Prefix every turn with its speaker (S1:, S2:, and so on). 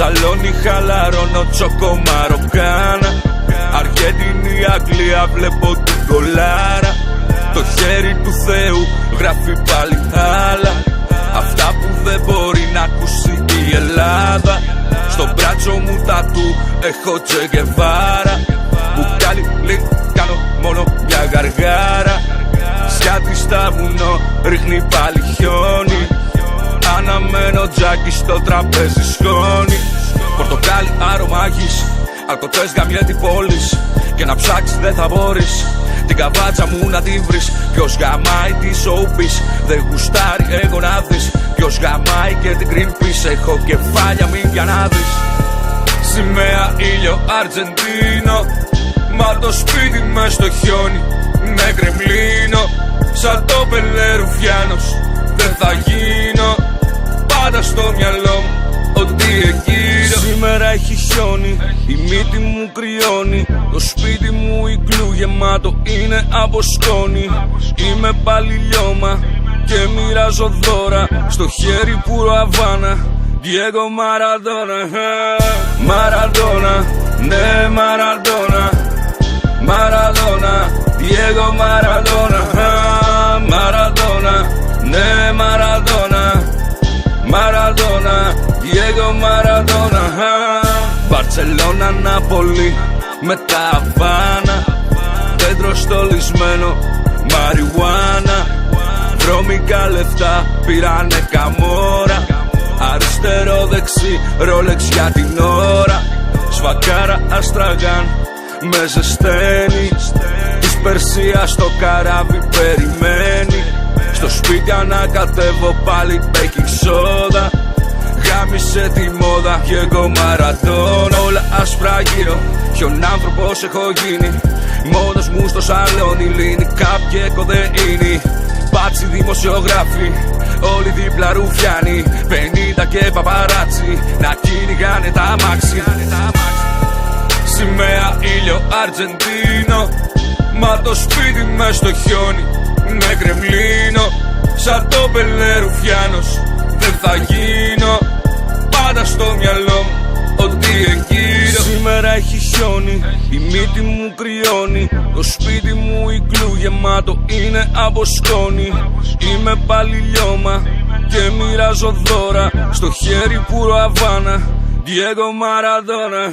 S1: σαλόνι χαλαρώνω τσόκο Μαροκάνα. Αργέντινη Αγγλία βλέπω την κολάρα. Το χέρι του Θεού γράφει πάλι άλλα. Αυτά που δεν μπορεί να ακούσει η Ελλάδα. Στο μπράτσο μου τατού έχω Τσε Γκεβάρα. Μπουκάλι λινκ κάνω μόνο μια γαργάρα. Σιάτι στα βουνό ρίχνει πάλι χιόνι. Αναμένω τζάκι στο τραπέζι σκόνη. Πορτοκάλι άρωμα γης, αλκοτσές γαμιέτη πόλης. Και να ψάξεις δεν θα μπορείς την καβάτσα μου να τη βρεις. Ποιος γαμάει τη showbiz, δεν γουστάρει εγώ να δεις. Ποιος γαμάει και την Greenpeace, έχω κεφάλια μην πια να δεις. Σημαία ήλιο Αργεντίνο, μα το σπίτι μες στο χιόνι με Κρεμλίνο. Σαν το Πελέ Ρουφιάνος δεν θα γίνω. Πάντα στο μυαλό μου ότι εκείνο. Σήμερα έχει χιόνι, η μύτη μου κρυώνει. Το σπίτι μου ικλού γεμάτο είναι από σκόνη. Είμαι πάλι λιώμα και μοιράζω δώρα. Στο χέρι πουρο Αβάνα, Διέγκο Μαραντόνα. Μαραντόνα, ναι Μαραντόνα. Μαραντόνα, Διέγκο Μαραντόνα. Μαραντόνα, ναι Μαραντόνα. Μαραντόνα, Διέγκο Μαραντόνα. Μπαρτσελώνα, Νάπολη, μετά Αβάνα. Δέντρο στολισμένο, μαριουάνα. Βρώμικα λεφτά πήρανε καμόρα. Αριστερό δεξί, ρόλεξ για την ώρα. Σφακάρα Αστραγάν με ζεσταίνει. Της Περσίας στο καράβι περιμένει. Στο σπίτι ανακατεύω πάλι baking soda. Γάμισε τη μόδα και εγώ Μαραντόνα. Όλα άσπρα γύρω, ποιον άνθρωπος έχω γίνει. Μόνος μου στο σαλόνι, λύνει κάποια κοδεΐνη. Μπάτσι δημοσιογράφοι, όλοι δίπλα ρουφιάνοι. 50 και παπαράτσι, να κυνηγάνε τα αμάξι. Σημαία ήλιο Αργεντίνο, μα το σπίτι μες στο χιόνι με Κρεμλίνο. Σαν το Πελέ Ρουφιάνος δεν θα γίνω. Πάντα στο μυαλό μου ότι εκείνο. Σήμερα έχει χιόνι, η μύτη μου κρυώνει. Το σπίτι μου ικλού γεμάτο είναι από σκόνη. Είμαι πάλι λιώμα και μοιράζω δώρα. Στο χέρι πουρο Αβάνα, Διέγκο Μαραντόνα.